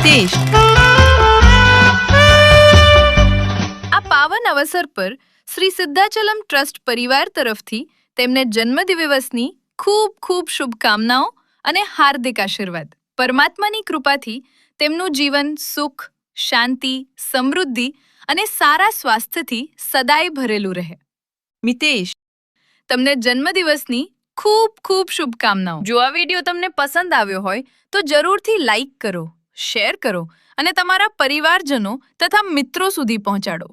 મિતેશ. આ પાવન અવસર પર શ્રી સિદ્ધાચલમ ટ્રસ્ટ પરિવાર તરફથી તેમને જન્મદિવસની ખૂબ ખૂબ શુભકામનાઓ અને હાર્દિક આશીર્વાદ. પરમાત્માની કૃપાથી તેમનું જીવન સુખ, શાંતિ, સમૃદ્ધિ અને સારા સ્વાસ્થ્યથી સદાય ભરેલું રહે. મિતેશ, તમને જન્મદિવસની ખૂબ ખૂબ શુભકામનાઓ. જો આ વિડીયો તમને પસંદ આવ્યો હોય તો જરૂરથી લાઈક કરો, શેર કરો અને તમારા પરિવારજનો તથા મિત્રો સુધી પહોંચાડો.